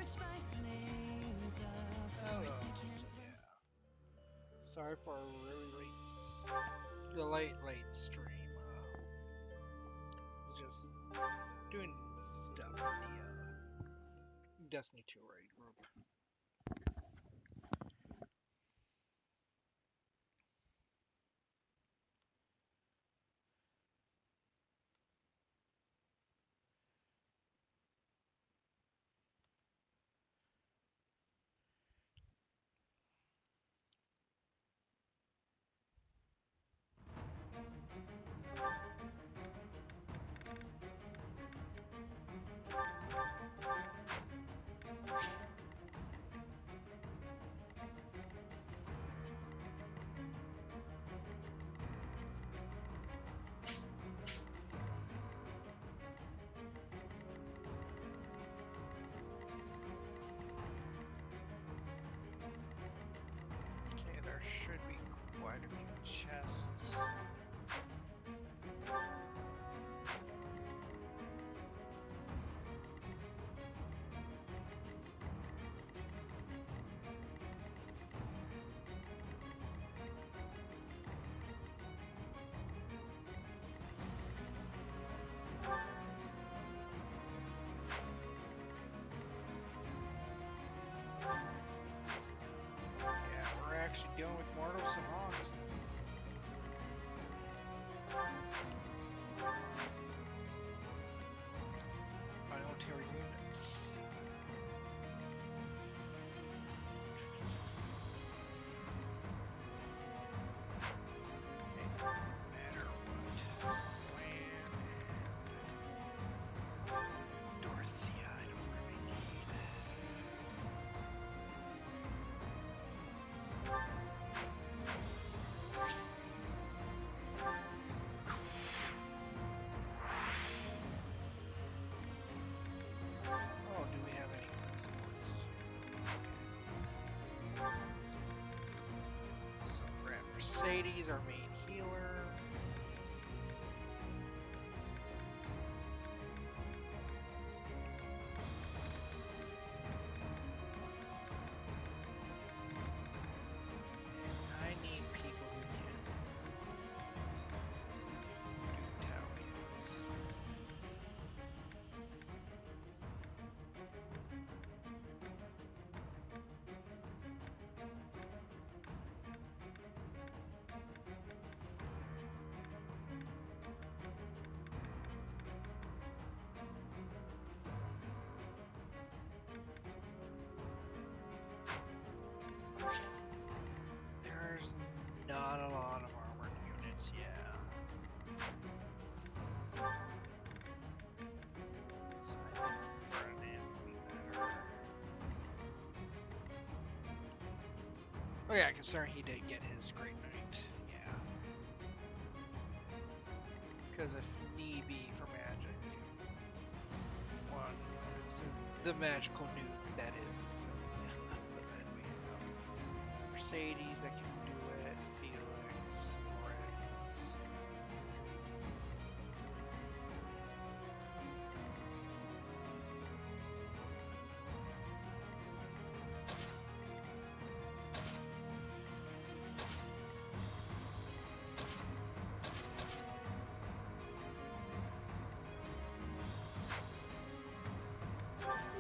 Oh, so yeah. Sorry for a really late stream. Was just doing stuff with the Destiny 2 raid group. Okay, there should be quite a few chests. Yeah, we're actually dealing with mortals and hogs. Final tier units. No matter what. Land and Dorothea, I don't really need. Oh, do we have any supports? Okay. So grab Mercedes, our main healer. I need people who can do battalions. There's not a lot of armored units, yeah. So I think front end would be better. Oh yeah, considering he did get his Great Knight, yeah. Because if need be for magic, one, it's the magical nuke that is the Sylvia. But then we have Mercedes that can do it, Felix, Rex.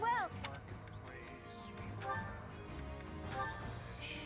Welcome. Marketplace, we want fish.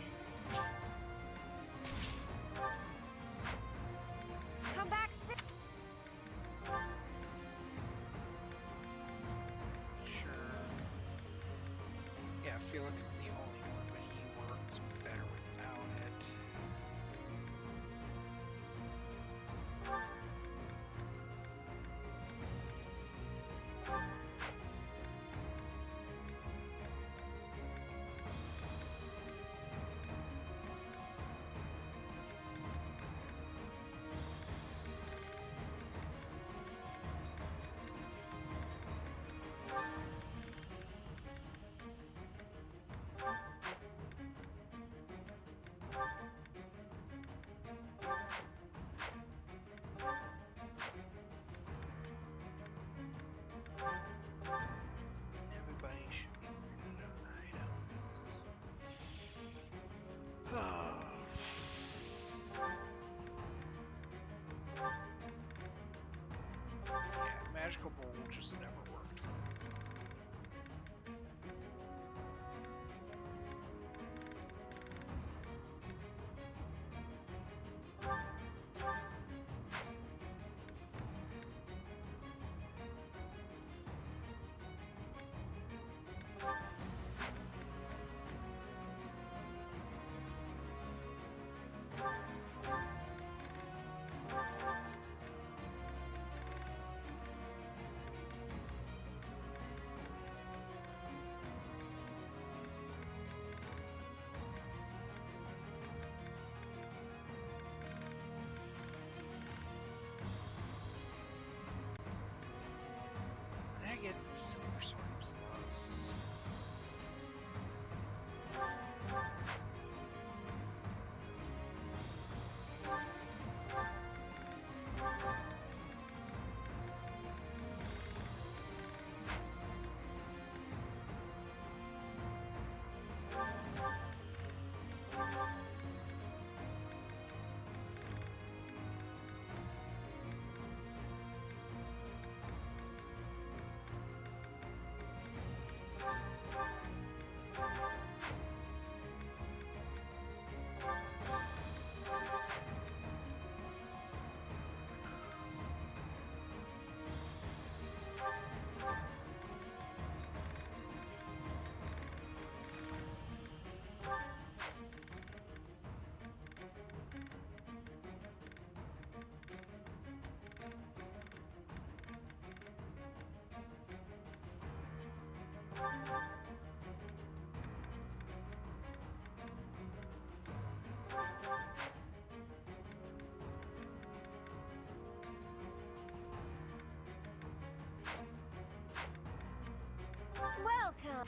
Welcome.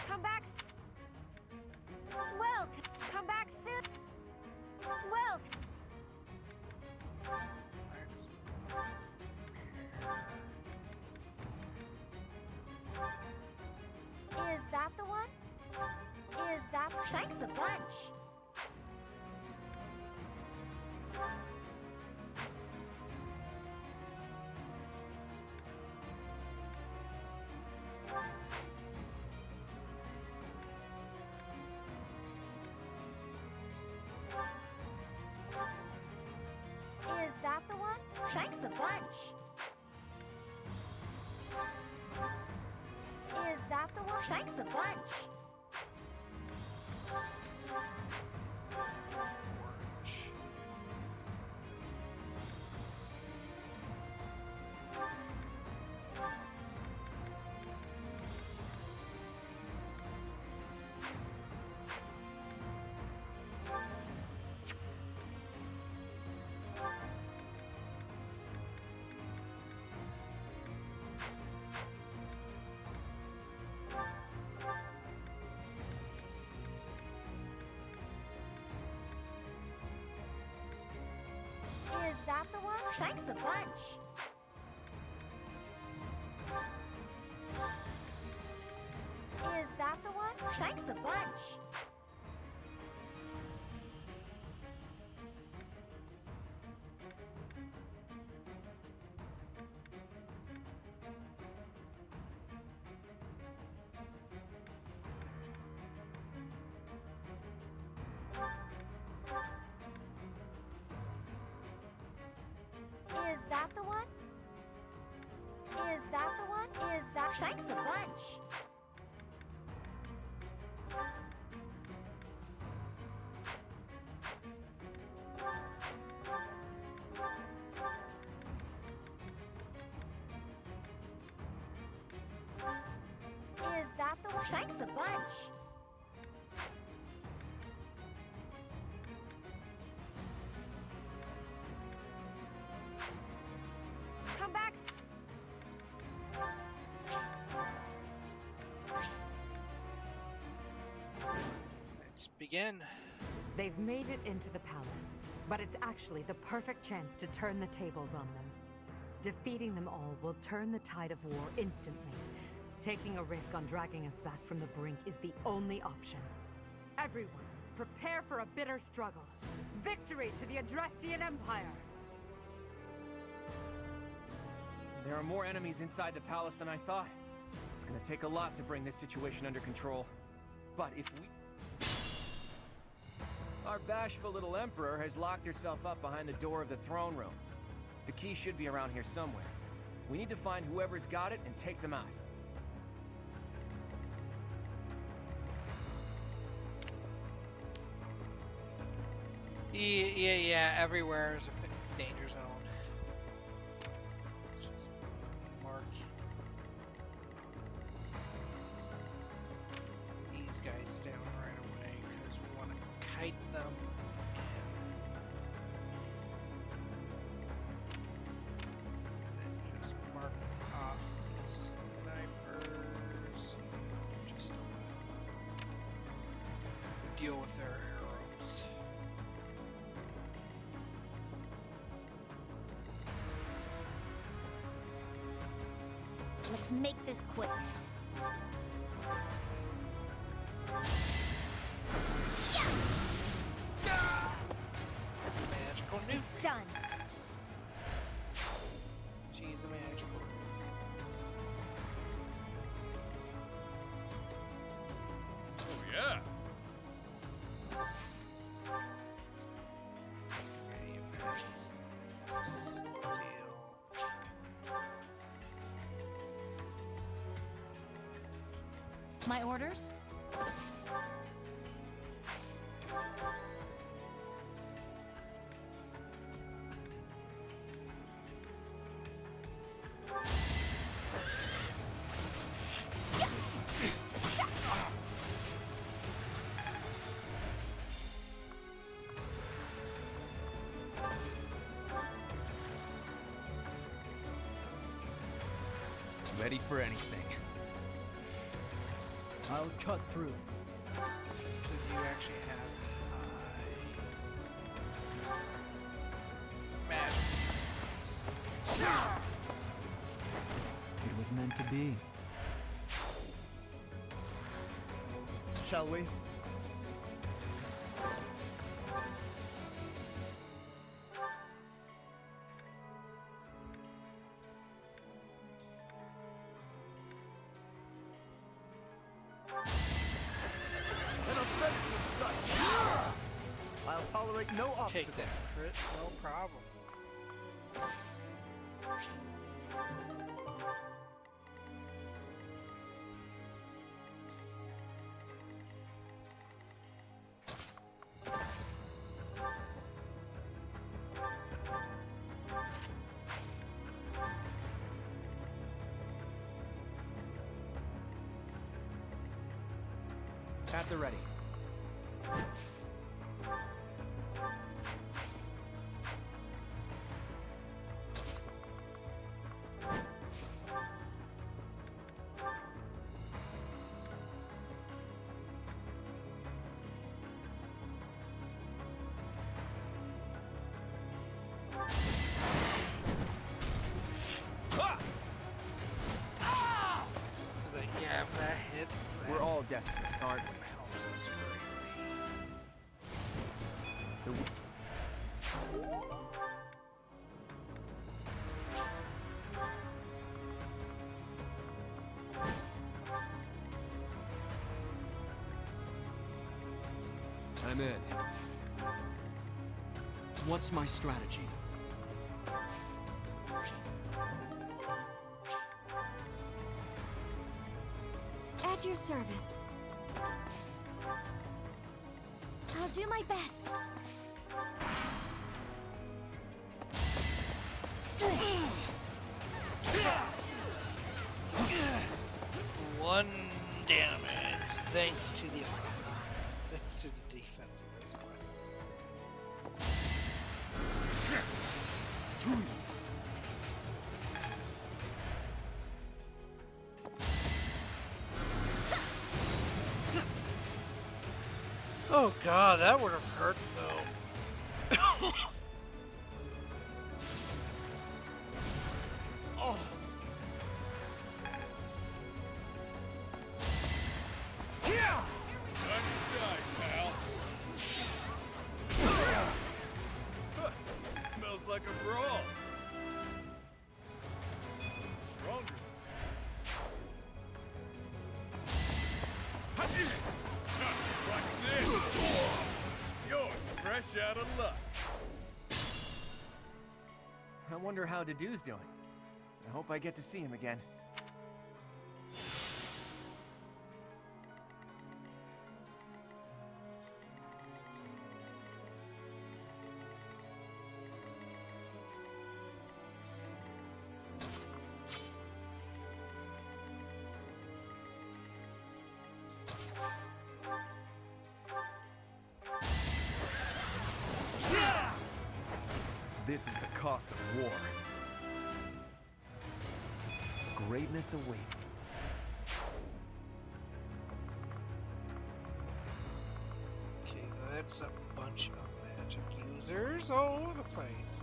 Come back. Welcome. Come back soon. Welcome. Is that the one? Is that? Thanks a bunch. Is that the one? Thanks a bunch. Is that the one? Thanks a bunch. Is that the one? Thanks a bunch. Is that the one? Thanks a bunch. Is that the one? Is that the one? Is that? Thanks a bunch. Is that the one? Thanks a bunch. Come back. Let's begin. They've made it into the palace, but it's actually the perfect chance to turn the tables on them. Defeating them all will turn the tide of war instantly. Taking a risk on dragging us back from the brink is the only option. Everyone, prepare for a bitter struggle. Victory to the Adrestian Empire! There are more enemies inside the palace than I thought. It's gonna take a lot to bring this situation under control. But if we... Our bashful little emperor has locked herself up behind the door of the throne room. The key should be around here somewhere. We need to find whoever's got it and take them out. Yeah, everywhere is a danger zone. Let's just mark these guys down right away because we want to kite them. And then just mark off the snipers. Just deal with their arrows. Let's make this quick. Magical nuke. It's done. She's a magical. Oh, yeah. My orders? Ready for anything. I'll cut through. Because you actually have magic resistance. It was meant to be. Shall we? An offensive sight! I'll tolerate no obstacle. Take that crit, no problem. At the ready. It's like, yeah, if that hits, We're all desperate, aren't we? helps us greatly. I'm in. What's my strategy? At your service. I'll do my best. One damage, thanks to the thanks to the defense of this class. Too easy. Oh god, that would have hurt though. Oh. Yeah. Time to die, pal. Smells like a brawl. Stronger. Watch this. You're fresh out of luck. I wonder how Dedeu's doing. I hope I get to see him again. This is the cost of war. Greatness awaiting. Okay, that's a bunch of magic users all over the place.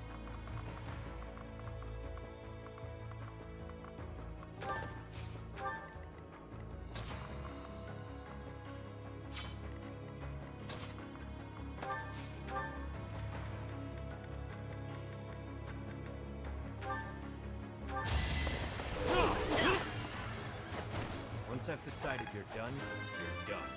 Once I've decided you're done, you're done.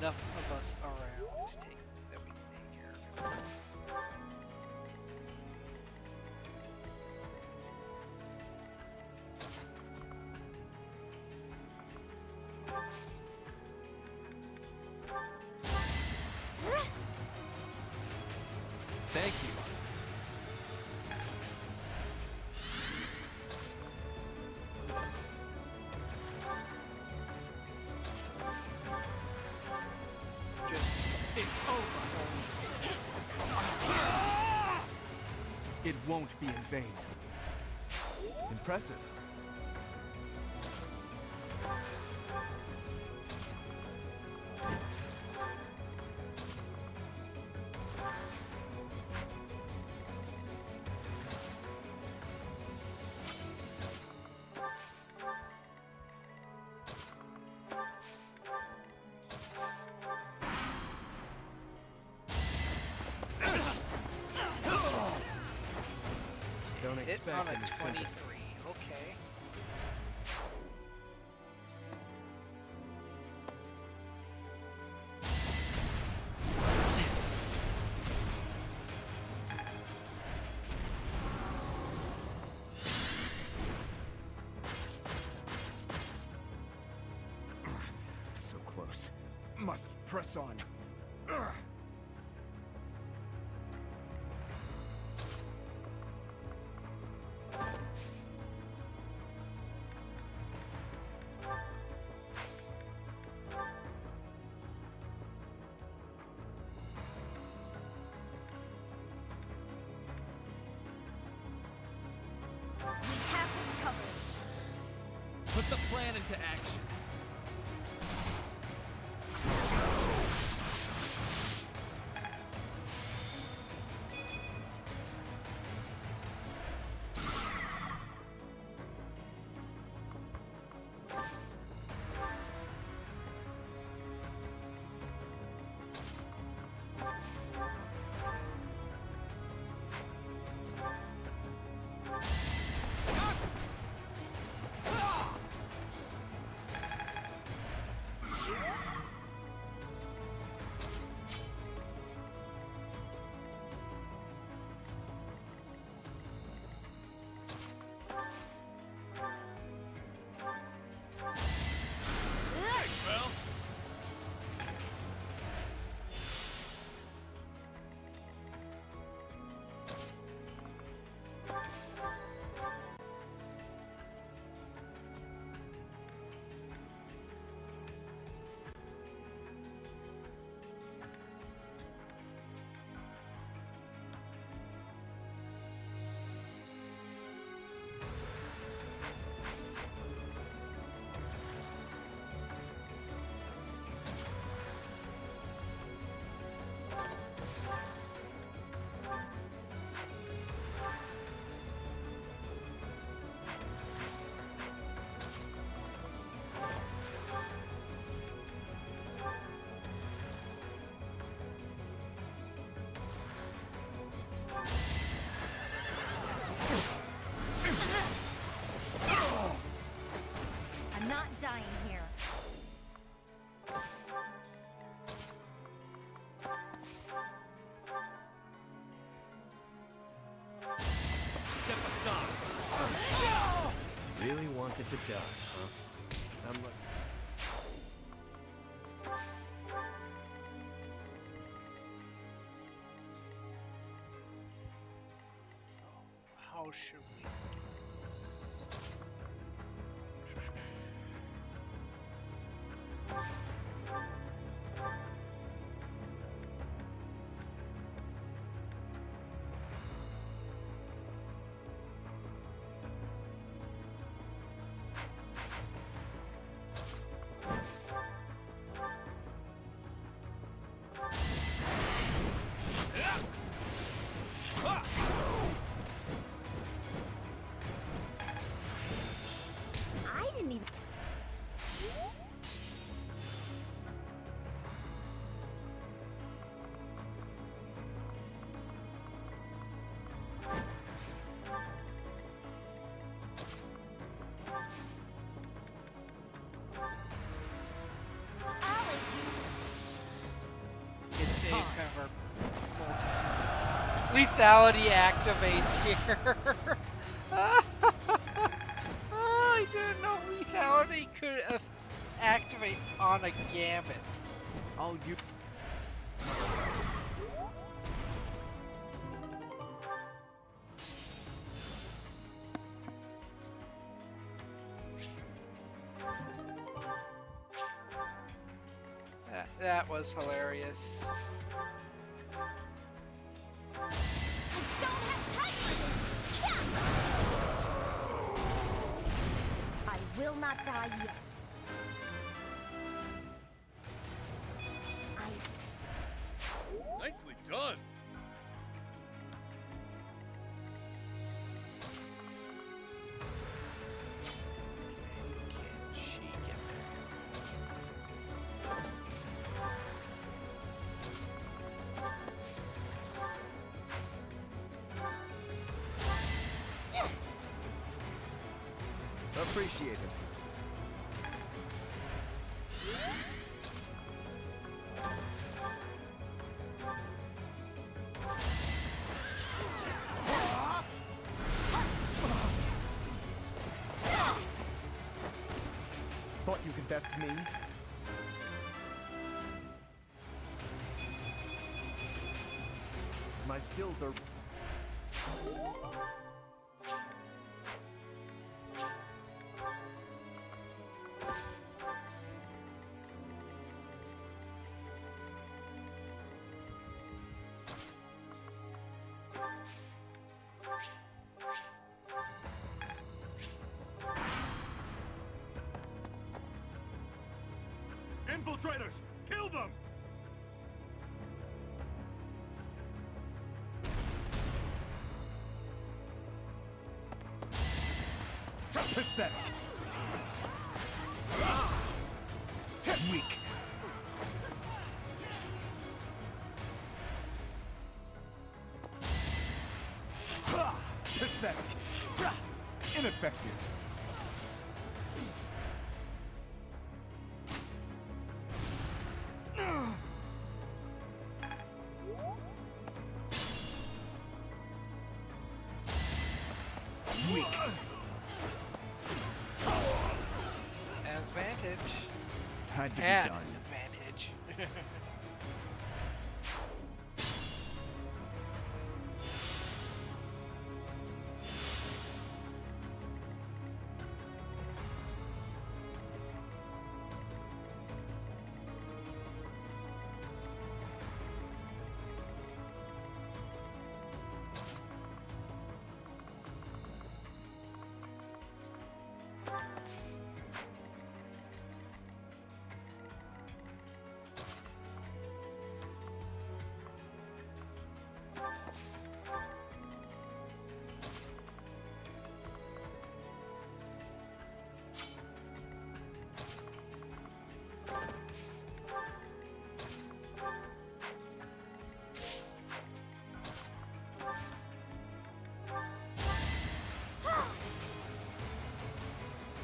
Enough of us around to take that we can take. Thank you. Just It's over. It won't be in vain. Impressive. Don't hit expect on a any 23. sympathy. Okay. So close. Must press on. Ugh. We have this covered. Put the plan into action. Well, I'm not dying here. Step aside. Really wanted to die, huh? I'm like... How should we do this? save time. kind of our lethality activates here. Oh, I didn't know lethality could activate on a gambit. I'll use. That was hilarious. I don't have time for this! Yeah! I will not die yet. Nicely done. Can she get Appreciated. Thought you could best me? My skills are... Infiltrators! Kill them! Pathetic. Weak. Pathetic. Ineffective. Weak. advantage? Had to be Had done. advantage.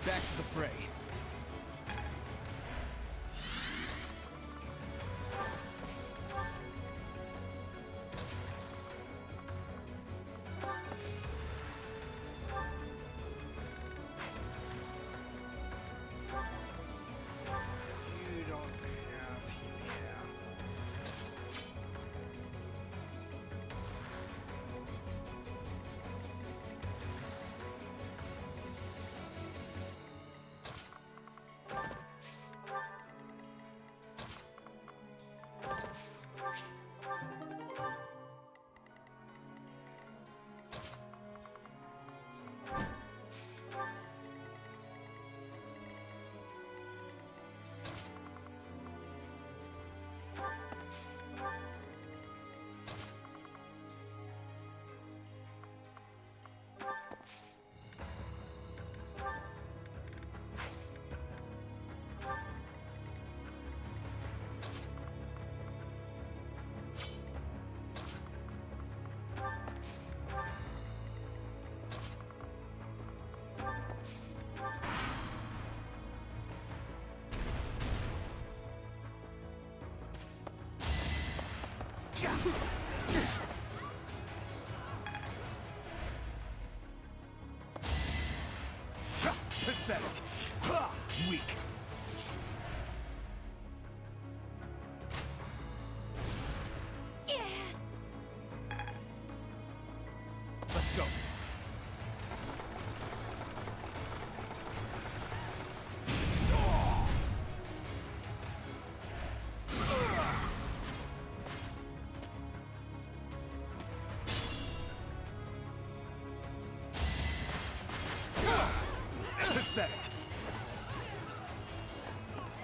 Back to the fray. You don't have, yeah. Pathetic. Weak. Let's go. Pathetic.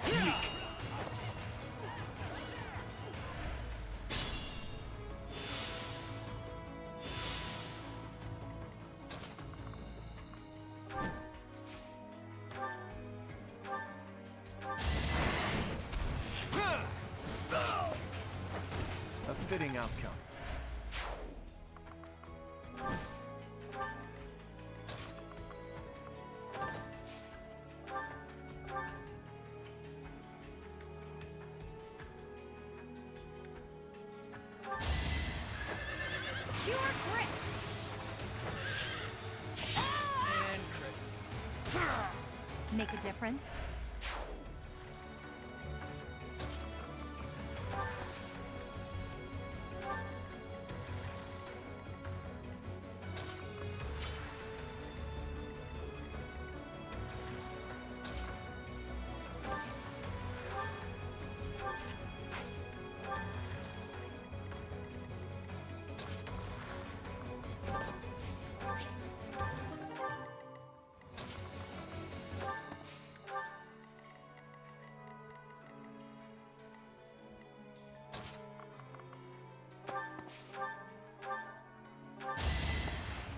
Weak. A fitting outcome. Pure grit. And crit. Make a difference.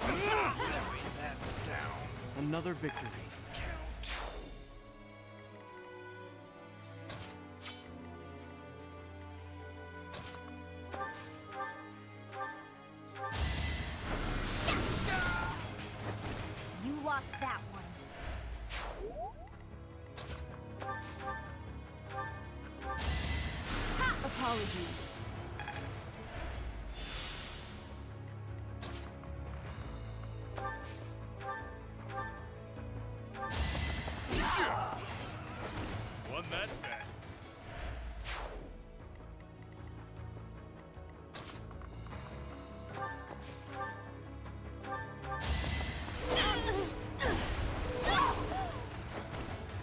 That way, that's down. Another victory. Count. You lost that one. Apologies. Won that bet.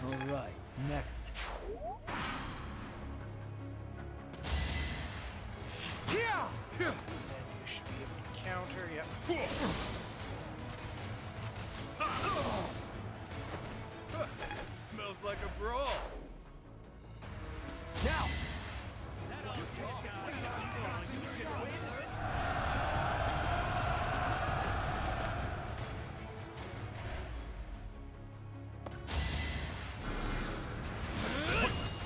All right, next. Yeah. Then you should be able to counter. Yep. Smells like a brawl. Now. Pointless.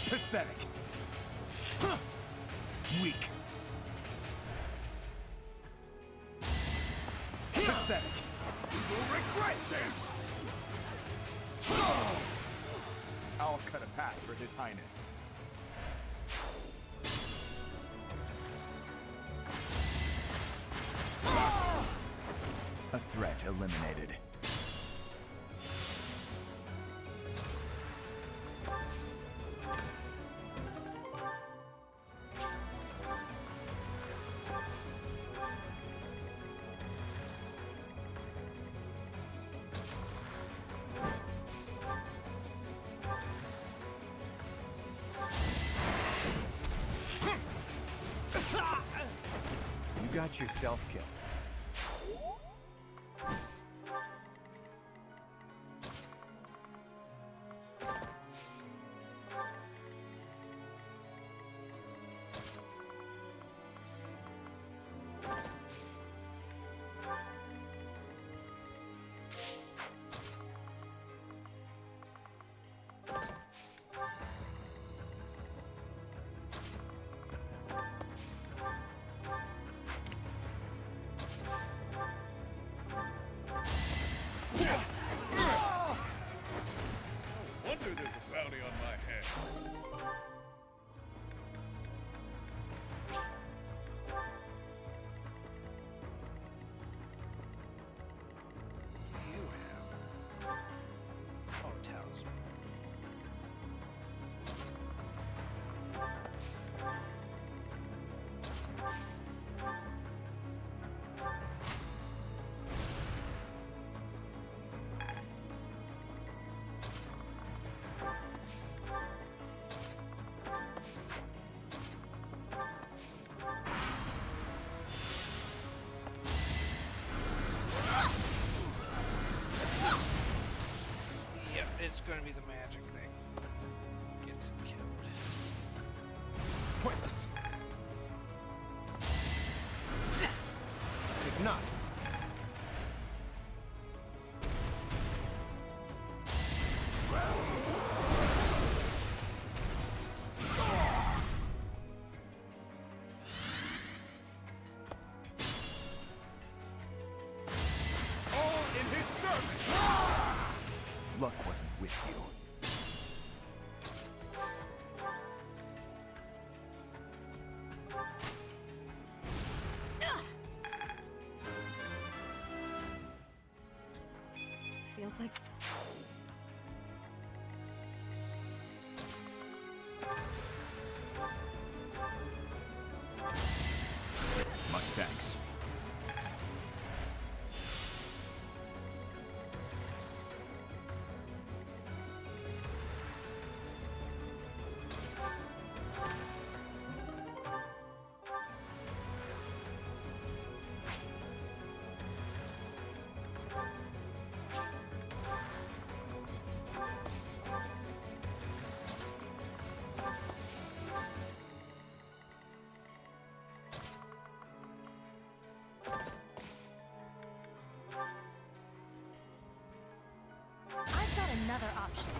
Pathetic. Weak. Pathetic. You'll regret this! I'll cut a path for His Highness. A threat eliminated. You got yourself killed. going to be the magic thing. Gets him killed. Pointless. Could not. All in his service. Luck wasn't with you. Feels like... My thanks. I've got another option.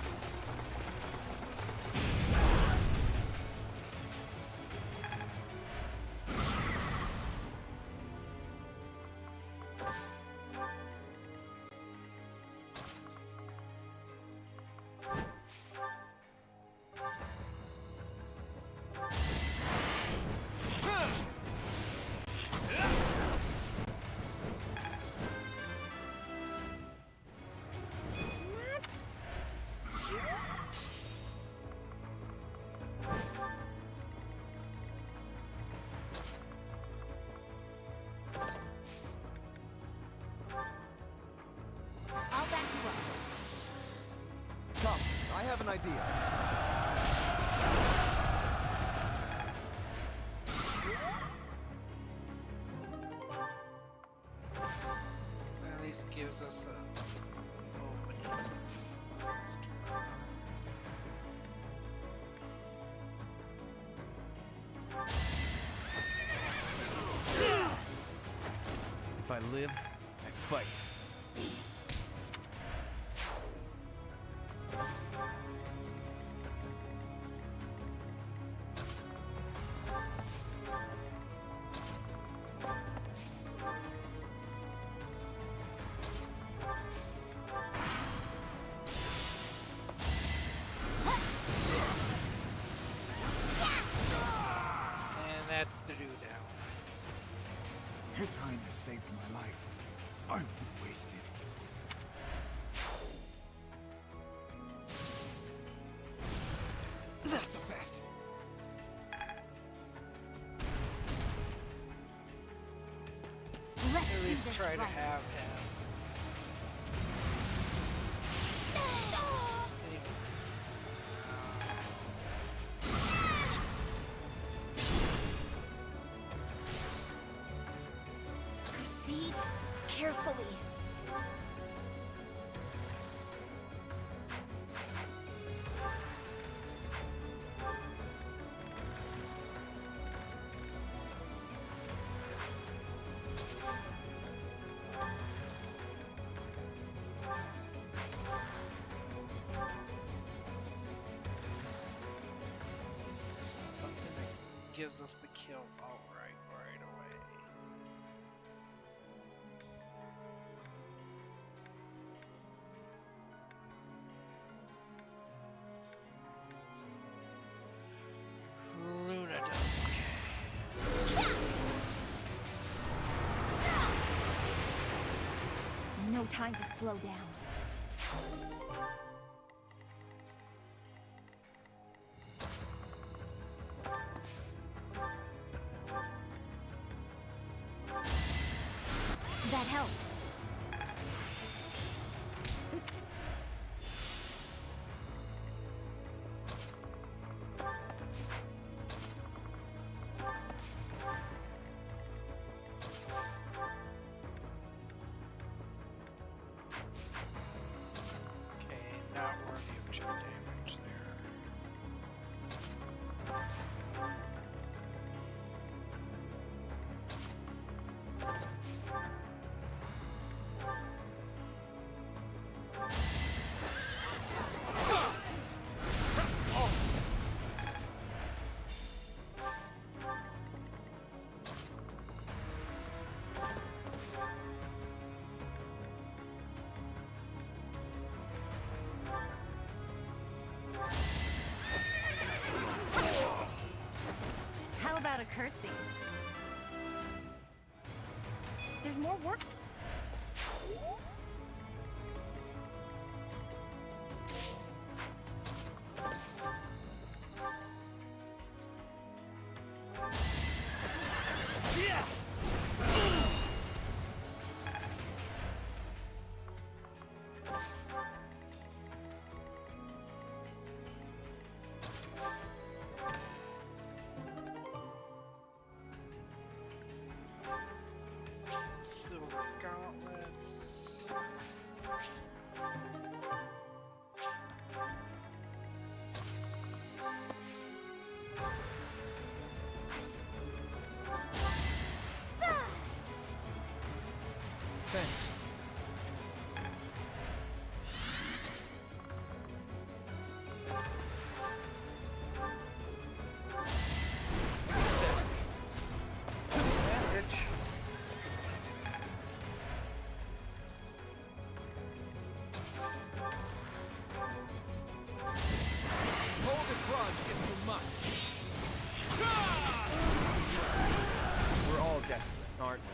I'll back you up. Come, I have an idea. At least it gives us a opening. If I live, I fight. And that's the do down. His Highness saved my life. I won't waste it. Not so fast. Let's At do least this try right. to have him. Anyways, Proceed carefully. something that gives us the kill outright right away. Luna does. Okay. No time to slow down. That helps. relaxing. There's more work. Silver gauntlets. Thanks. Sexy. Bandage. Hold the grudge if you must. We're all desperate, aren't we?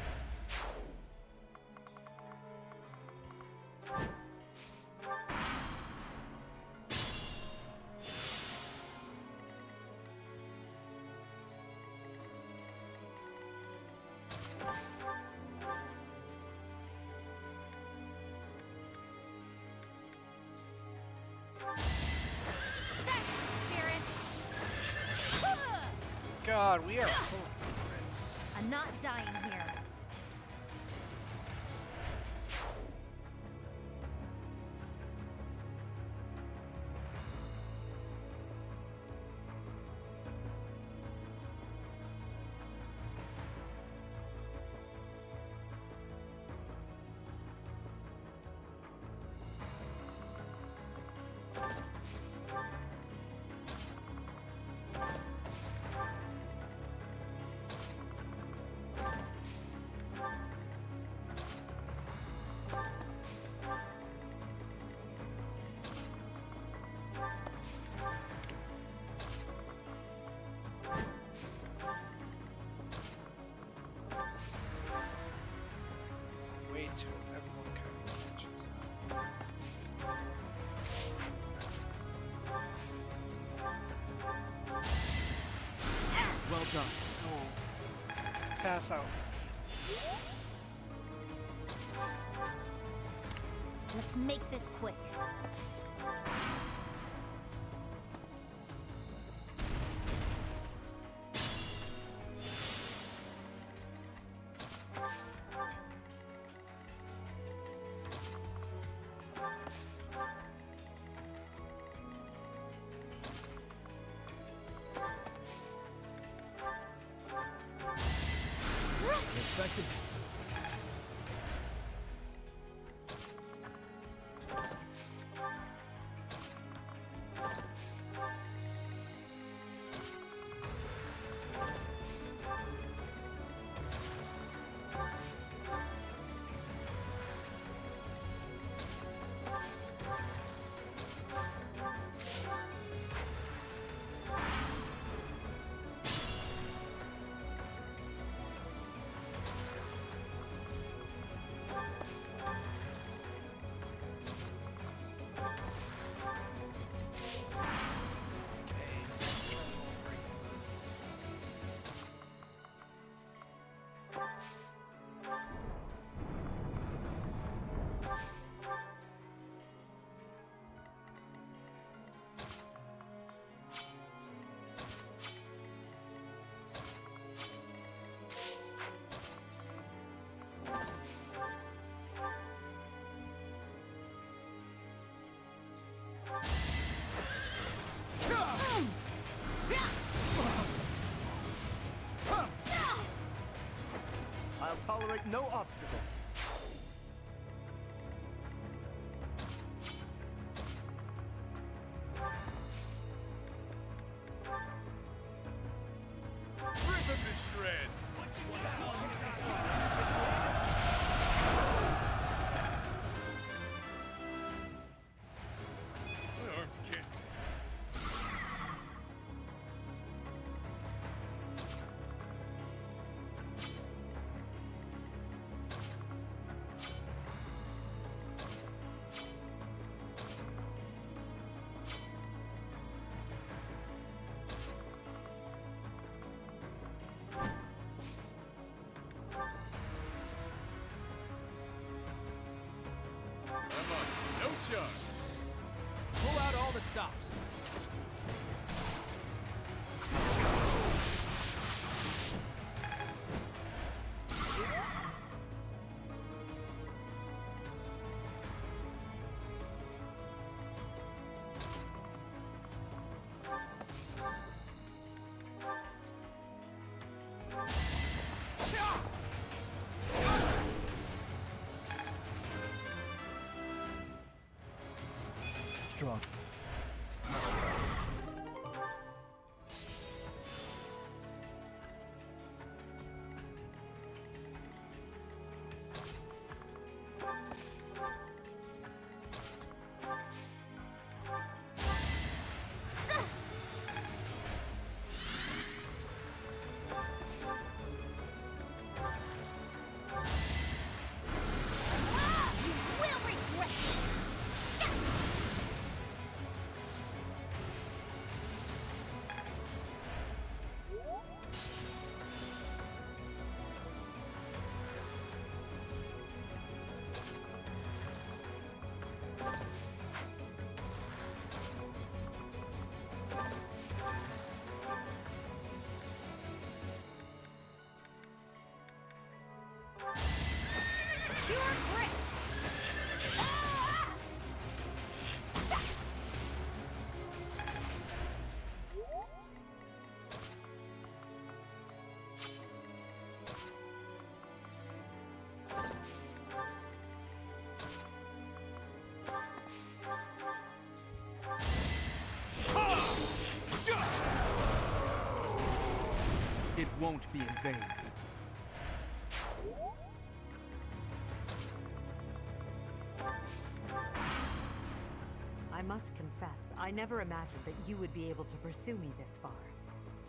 God, we are full of secrets. I'm not dying here. Wait till everyone kind of catches up. Well done. Oh. Pass out. Let's make this quick. Unexpected. I'll tolerate no obstacle. Rip him to shreds. My arms can't. Come on, no charge. Pull out all the stops. Strong. You will regret this! Shut! Pure grit! Ah! It won't be in vain. I must confess, I never imagined that you would be able to pursue me this far.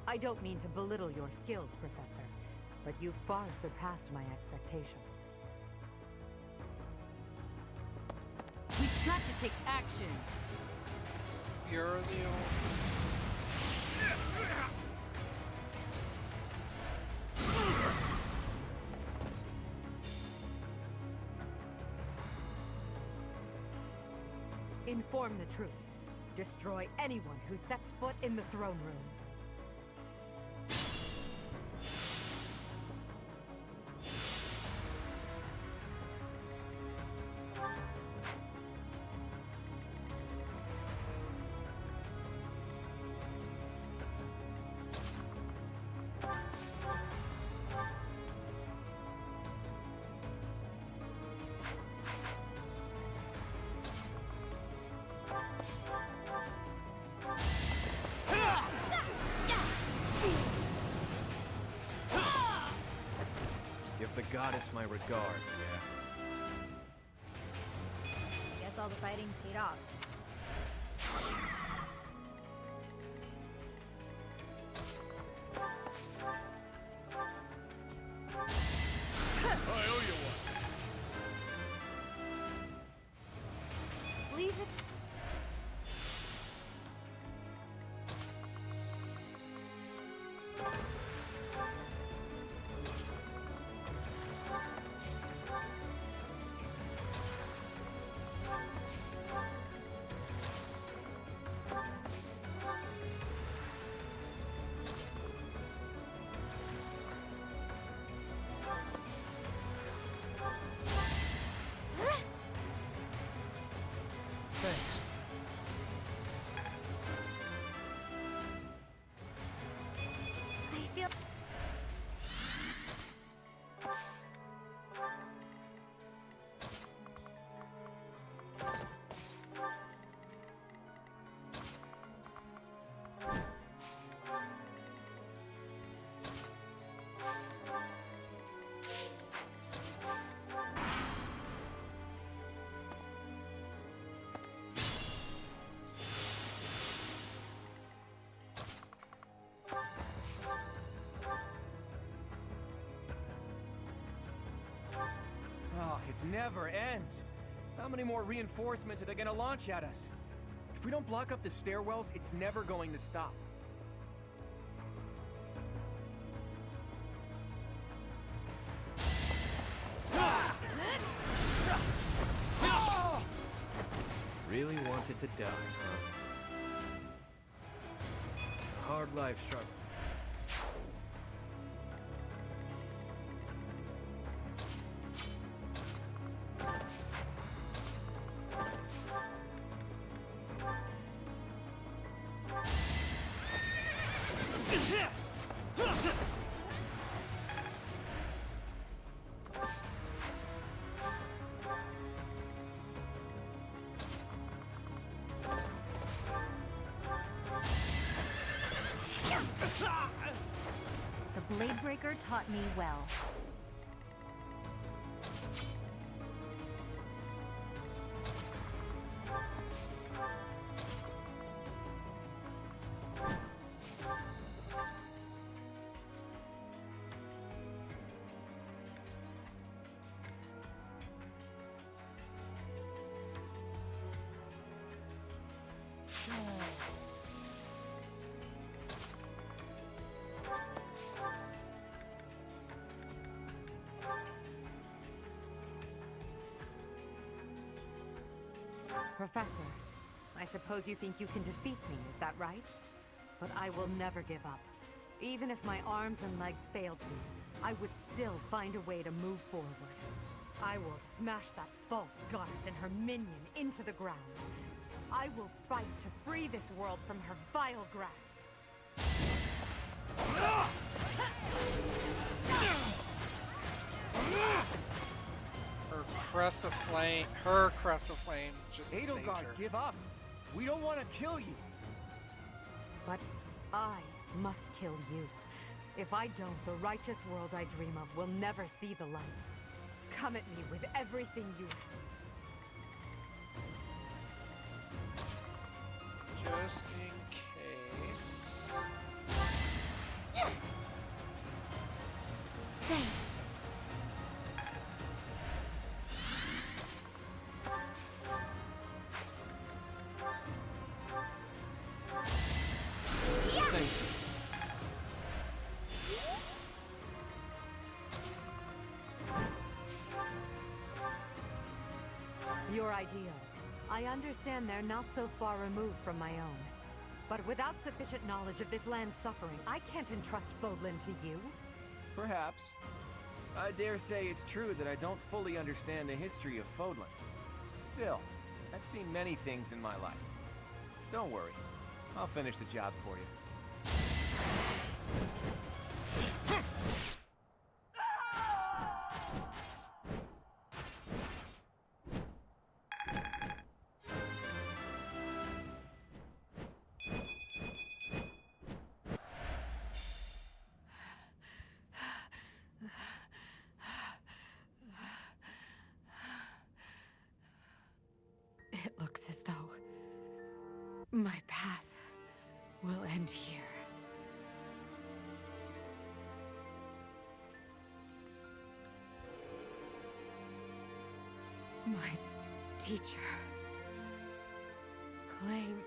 I don't mean to belittle your skills, Professor, but you far surpassed my expectations. We've got to take action. You're the only. Inform the troops. Destroy anyone who sets foot in the throne room. Give the goddess my regards, yeah? Guess all the fighting paid off. I owe you one. Leave it. Thanks. I feel. Oh, it never ends. How many more reinforcements are they gonna launch at us? If we don't block up the stairwells, it's never going to stop. wanted to die, huh? A hard life, Sharp. The Blade Breaker taught me well. Professor, I suppose you think you can defeat me, is that right? But I will never give up. Even if my arms and legs failed me, I would still find a way to move forward. I will smash that false goddess and her minion into the ground. I will fight to free this world from her vile grasp. Her crest of flames just saved Edelgard, her. give up! We don't want to kill you! But I must kill you. If I don't, the righteous world I dream of will never see the light. Come at me with everything you have. Just in case. Thanks. Thank you. Your ideals. I understand they're not so far removed from my own. But without sufficient knowledge of this land's suffering, I can't entrust Fodlan to you. Perhaps. I dare say it's true that I don't fully understand the history of Fodlan. Still, I've seen many things in my life. Don't worry. I'll finish the job for you. It looks as though my path will end here. My teacher, claim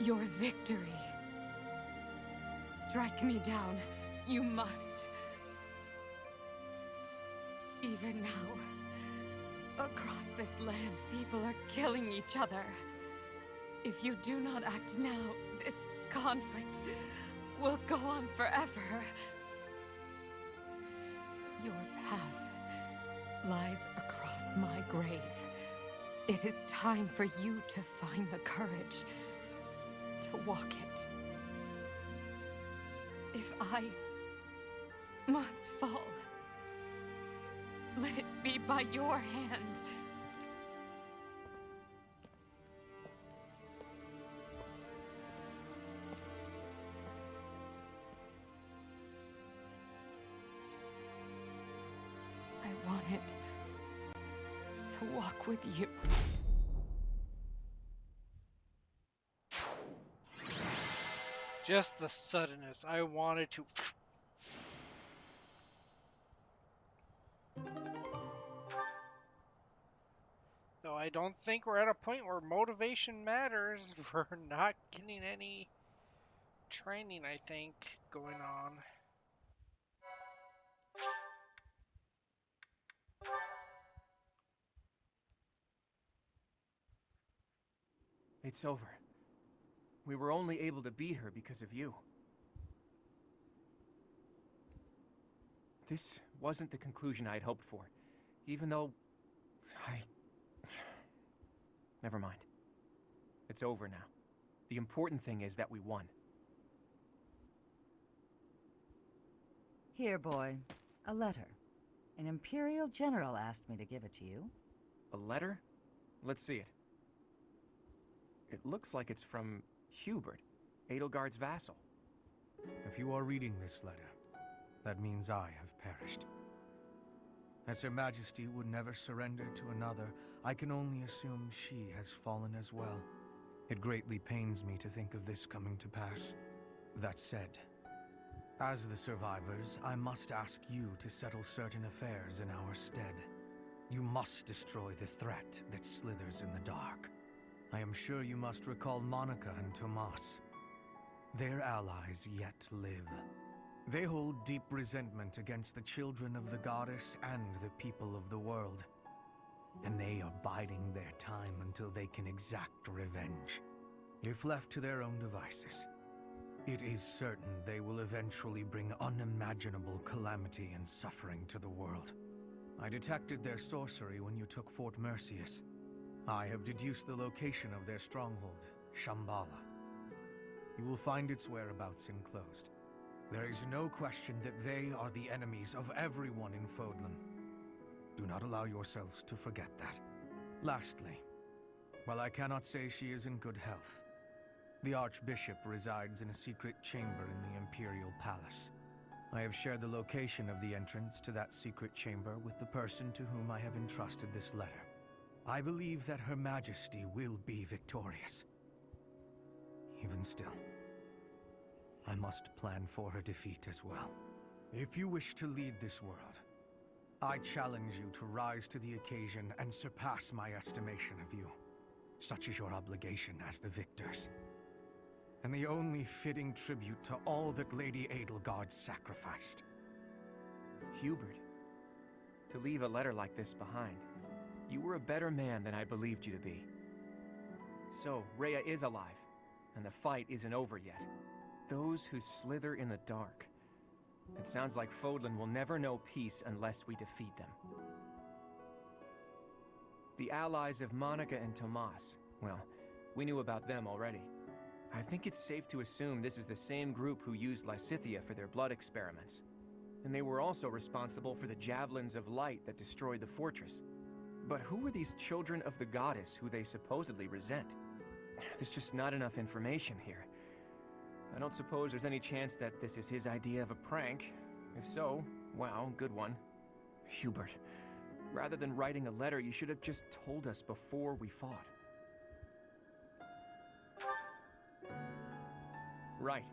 your victory. Strike me down, you must. Even now, across this land, people are killing each other. If you do not act now, this conflict will go on forever. Your path lies across my grave. It is time for you to find the courage to walk it. If I must fall, let it be by your hand. I wanted to walk with you. Just the suddenness. I wanted to. So I don't think we're at a point where motivation matters. We're not getting any training, I think, going on. It's over. We were only able to beat her because of you. This wasn't the conclusion I had hoped for, even though Never mind. It's over now. The important thing is that we won. Here, boy. A letter. An Imperial General asked me to give it to you. A letter? Let's see it. It looks like it's from Hubert, Edelgard's vassal. If you are reading this letter, that means I have perished. As Her Majesty would never surrender to another, I can only assume she has fallen as well. It greatly pains me to think of this coming to pass. That said, as the survivors, I must ask you to settle certain affairs in our stead. You must destroy the threat that slithers in the dark. I am sure you must recall Monica and Tomas. Their allies yet live. They hold deep resentment against the children of the goddess and the people of the world. And they are biding their time until they can exact revenge. If left to their own devices, it is certain they will eventually bring unimaginable calamity and suffering to the world. I detected their sorcery when you took Fort Mercius. I have deduced the location of their stronghold, Shambhala. You will find its whereabouts enclosed. There is no question that they are the enemies of everyone in Fodlan. Do not allow yourselves to forget that. Lastly, while I cannot say she is in good health, the Archbishop resides in a secret chamber in the Imperial Palace. I have shared the location of the entrance to that secret chamber with the person to whom I have entrusted this letter. I believe that Her Majesty will be victorious. Even still, I must plan for her defeat as well. If you wish to lead this world, I challenge you to rise to the occasion and surpass my estimation of you. Such is your obligation as the victors, and the only fitting tribute to all that Lady Edelgard sacrificed. Hubert, to leave a letter like this behind, you were a better man than I believed you to be. So, Rhea is alive, and the fight isn't over yet. Those who slither in the dark. It sounds like Fodlan will never know peace unless we defeat them. The allies of Monica and Tomas, well, we knew about them already. I think it's safe to assume this is the same group who used Lysithea for their blood experiments. And they were also responsible for the javelins of light that destroyed the fortress. But who were these children of the goddess who they supposedly resent? There's just not enough information here. I don't suppose there's any chance that this is his idea of a prank. If so, wow, good one. Hubert, rather than writing a letter, you should have just told us before we fought. Right.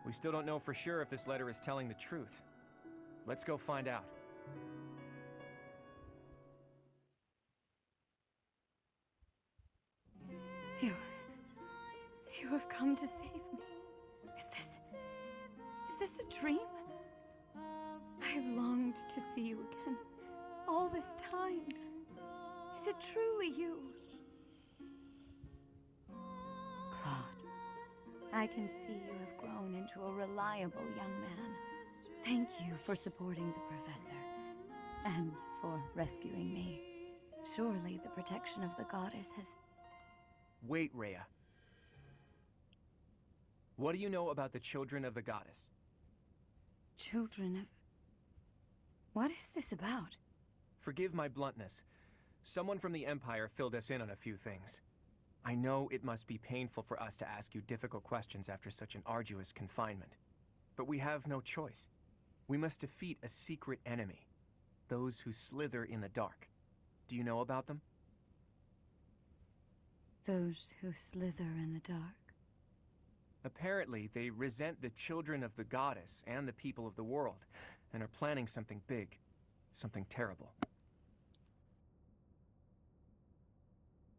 We still don't know for sure if this letter is telling the truth. Let's go find out. You have come to save me. Is this a dream? I have longed to see you again, all this time. Is it truly you? Claude, I can see you have grown into a reliable young man. Thank you for supporting the Professor, and for rescuing me. Surely the protection of the goddess has... Wait, Rhea. What do you know about the children of the goddess? Children of... What is this about? Forgive my bluntness. Someone from the Empire filled us in on a few things. I know it must be painful for us to ask you difficult questions after such an arduous confinement. But we have no choice. We must defeat a secret enemy. Those who slither in the dark. Do you know about them? Those who slither in the dark. Apparently, they resent the children of the goddess and the people of the world, and are planning something big, something terrible.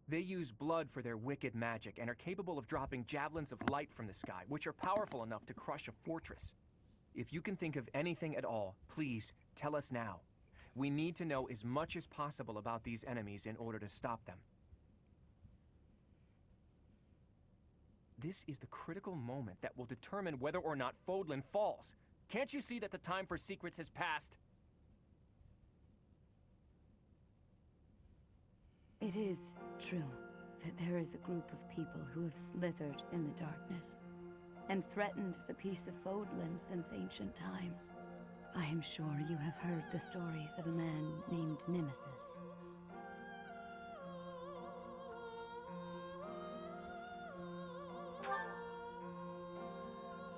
They use blood for their wicked magic and are capable of dropping javelins of light from the sky, which are powerful enough to crush a fortress. If you can think of anything at all, please tell us now. We need to know as much as possible about these enemies in order to stop them. This is the critical moment that will determine whether or not Fodlan falls. Can't you see that the time for secrets has passed? It is true that there is a group of people who have slithered in the darkness and threatened the peace of Fodlan since ancient times. I am sure you have heard the stories of a man named Nemesis.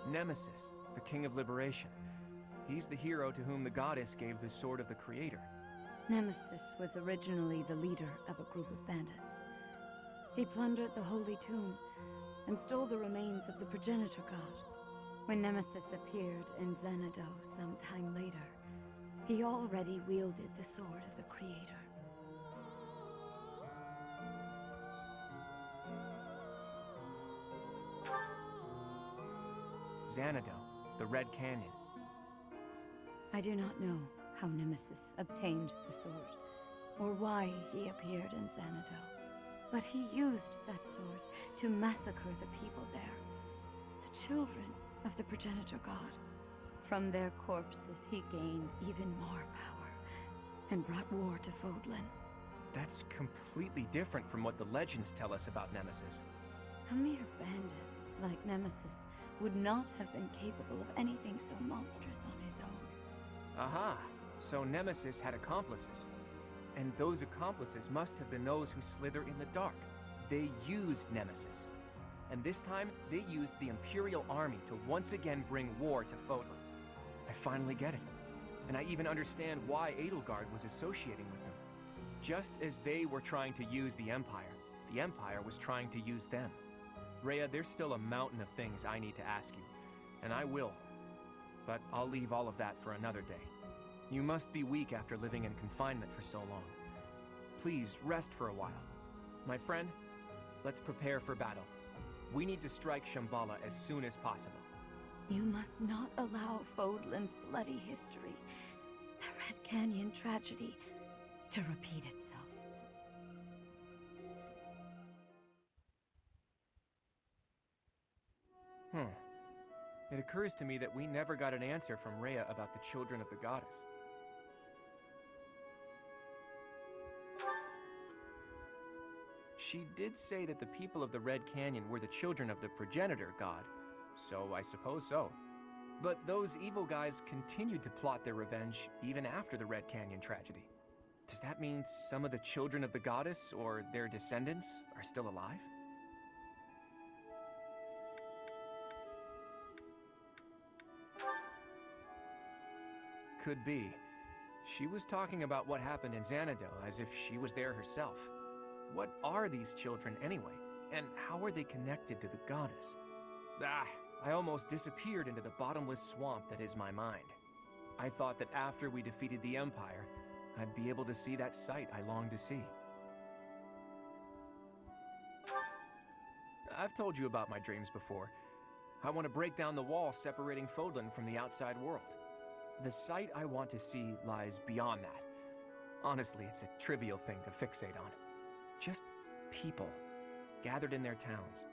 Nemesis, the King of Liberation. He's the hero to whom the goddess gave the Sword of the Creator. Nemesis was originally the leader of a group of bandits. He plundered the Holy Tomb and stole the remains of the progenitor god. When Nemesis appeared in Xanadu some time later, he already wielded the Sword of the Creator. Xanadu, the Red Canyon. I do not know how Nemesis obtained the sword, or why he appeared in Xanadu, but he used that sword to massacre the people there, the children of the progenitor god. From their corpses he gained even more power, and brought war to Fodlan. That's completely different from what the legends tell us about Nemesis. A mere bandit like Nemesis would not have been capable of anything so monstrous on his own. Aha! So Nemesis had accomplices. And those accomplices must have been those who slither in the dark. They used Nemesis. And this time, they used the Imperial Army to once again bring war to Fodlan. I finally get it. And I even understand why Edelgard was associating with them. Just as they were trying to use the Empire was trying to use them. Rhea, there's still a mountain of things I need to ask you. And I will. But I'll leave all of that for another day. You must be weak after living in confinement for so long. Please, rest for a while. My friend, let's prepare for battle. We need to strike Shambhala as soon as possible. You must not allow Fodlan's bloody history, the Red Canyon tragedy, to repeat itself. It occurs to me that we never got an answer from Rhea about the children of the goddess. She did say that the people of the Red Canyon were the children of the progenitor god, so I suppose so. But those evil guys continued to plot their revenge even after the Red Canyon tragedy. Does that mean some of the children of the goddess, or their descendants, are still alive? Could be. She was talking about what happened in Xanadu as if she was there herself. What are these children anyway? And how are they connected to the goddess? I almost disappeared into the bottomless swamp that is my mind. I thought that after we defeated the Empire, I'd be able to see that sight I longed to see. I've told you about my dreams before. I want to break down the wall separating Fodlan from the outside world. The sight I want to see lies beyond that. Honestly, it's a trivial thing to fixate on. Just people, gathered in their towns,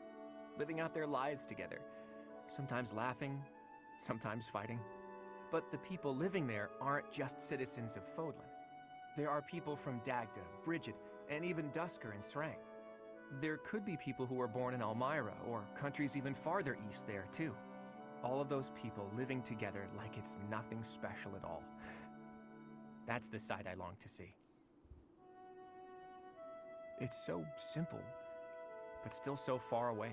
living out their lives together, sometimes laughing, sometimes fighting. But the people living there aren't just citizens of Fodlan. There are people from Dagda, Brigid, and even Dusker and Srang. There could be people who were born in Almyra, or countries even farther east there, too. All of those people living together like it's nothing special at all. That's the side I long to see. It's so simple, but still so far away.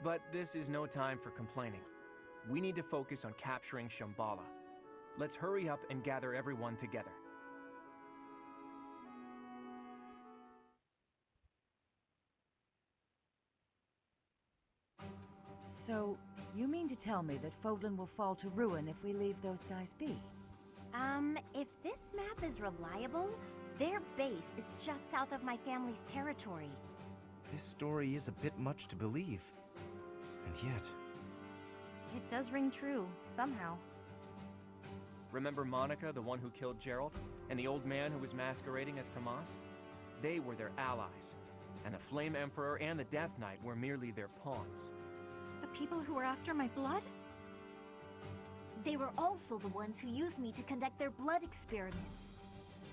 But this is no time for complaining. We need to focus on capturing Shambhala. Let's hurry up and gather everyone together. So, you mean to tell me that Fodlan will fall to ruin if we leave those guys be? If this map is reliable, their base is just south of my family's territory. This story is a bit much to believe. And yet... It does ring true, somehow. Remember Monica, the one who killed Gerald? And the old man who was masquerading as Tomas? They were their allies. And the Flame Emperor and the Death Knight were merely their pawns. The people who were after my blood? They were also the ones who used me to conduct their blood experiments.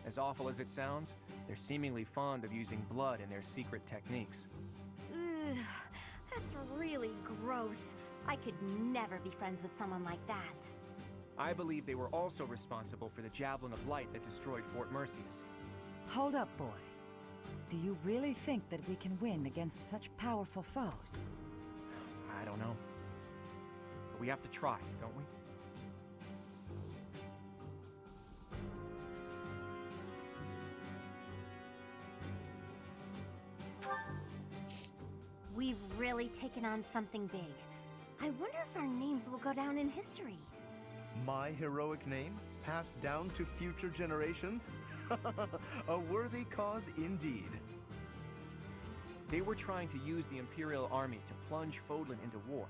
As awful as it sounds, they're seemingly fond of using blood in their secret techniques. Ugh, that's really gross. I could never be friends with someone like that. I believe they were also responsible for the Javelin of Light that destroyed Fort Mercius. Hold up, boy. Do you really think that we can win against such powerful foes? I don't know. But we have to try, don't we? We've really taken on something big. I wonder if our names will go down in history. My heroic name, passed down to future generations? A worthy cause indeed. They were trying to use the Imperial Army to plunge Fodlan into war,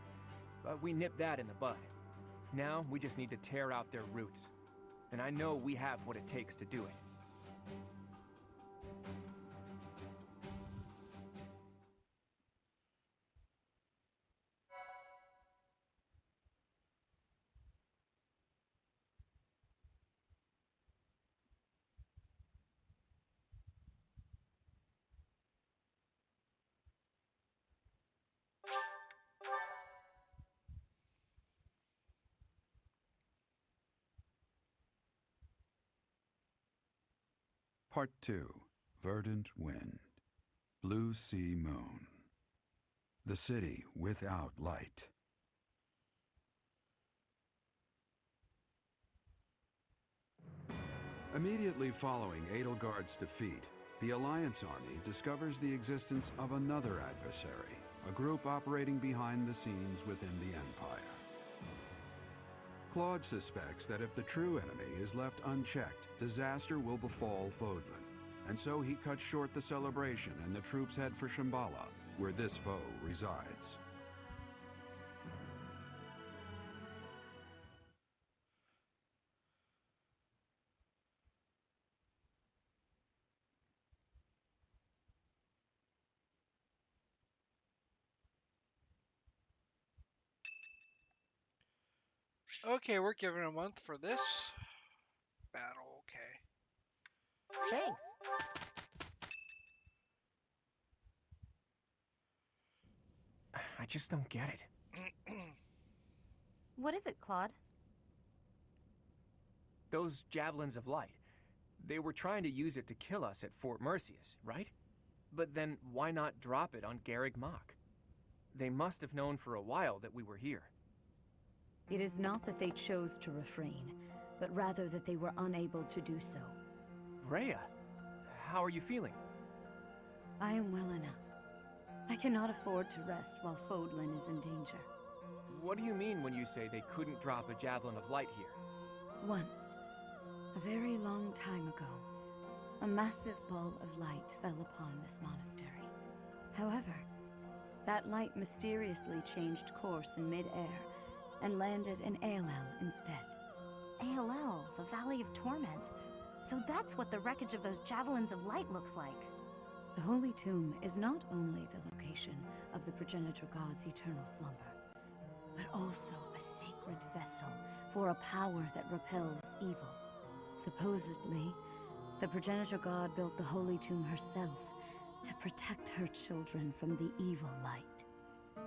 but we nipped that in the bud. Now we just need to tear out their roots. And I know we have what it takes to do it. Part 2. Verdant Wind. Blue Sea Moon. The city without light. Immediately following Edelgard's defeat, the Alliance army discovers the existence of another adversary, a group operating behind the scenes within the Empire. Claude suspects that if the true enemy is left unchecked, disaster will befall Fodlan, and so he cuts short the celebration and the troops head for Shambhala, where this foe resides. Okay, we're giving a month for this battle. Okay. Thanks. I just don't get it. What is it, Claude? Those Javelins of Light, they were trying to use it to kill us at Fort Mercius, right? But then why not drop it on Garreg Mach? They must have known for a while that we were here. It is not that they chose to refrain, but rather that they were unable to do so. Rhea, how are you feeling? I am well enough. I cannot afford to rest while Fodlan is in danger. What do you mean when you say they couldn't drop a Javelin of Light here? Once, a very long time ago, a massive ball of light fell upon this monastery. However, that light mysteriously changed course in mid-air and landed in Aelel instead. Aelel, the Valley of Torment. So that's what the wreckage of those Javelins of Light looks like. The Holy Tomb is not only the location of the progenitor god's eternal slumber, but also a sacred vessel for a power that repels evil. Supposedly, the progenitor god built the Holy Tomb herself to protect her children from the evil light.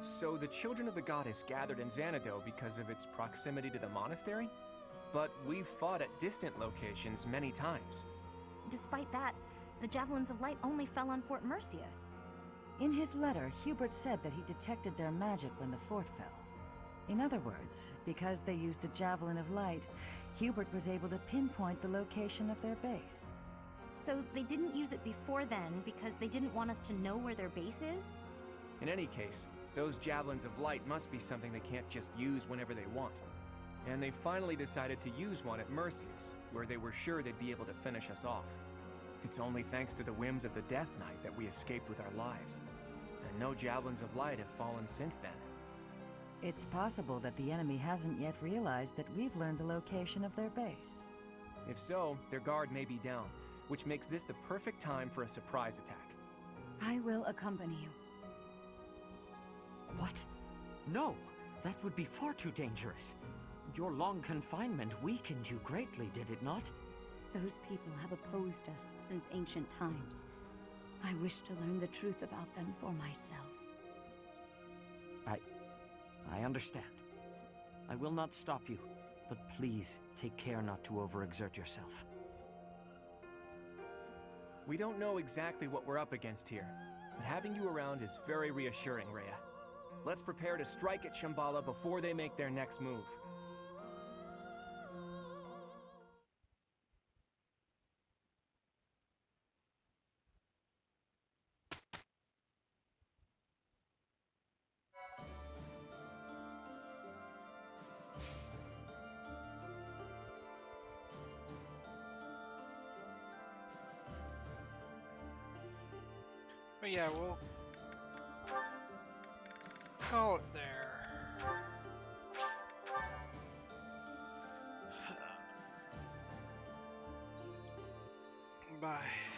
So the children of the goddess gathered in Xanadu because of its proximity to the monastery? But we've fought at distant locations many times. Despite that, the Javelins of Light only fell on Fort Mercius. In his letter, Hubert said that he detected their magic when the fort fell. In other words, because they used a Javelin of Light, Hubert was able to pinpoint the location of their base. So they didn't use it before then because they didn't want us to know where their base is? In any case, those Javelins of Light must be something they can't just use whenever they want. And they finally decided to use one at Mercius, where they were sure they'd be able to finish us off. It's only thanks to the whims of the Death Knight that we escaped with our lives. And no Javelins of Light have fallen since then. It's possible that the enemy hasn't yet realized that we've learned the location of their base. If so, their guard may be down, which makes this the perfect time for a surprise attack. I will accompany you. What? No, that would be far too dangerous. Your long confinement weakened you greatly, did it not? Those people have opposed us since ancient times. I wish to learn the truth about them for myself. I understand. I will not stop you, but please take care not to overexert yourself. We don't know exactly what we're up against here, but having you around is very reassuring, Rhea. Let's prepare to strike at Shambhala before they make their next move. But yeah, we'll call it there. Bye.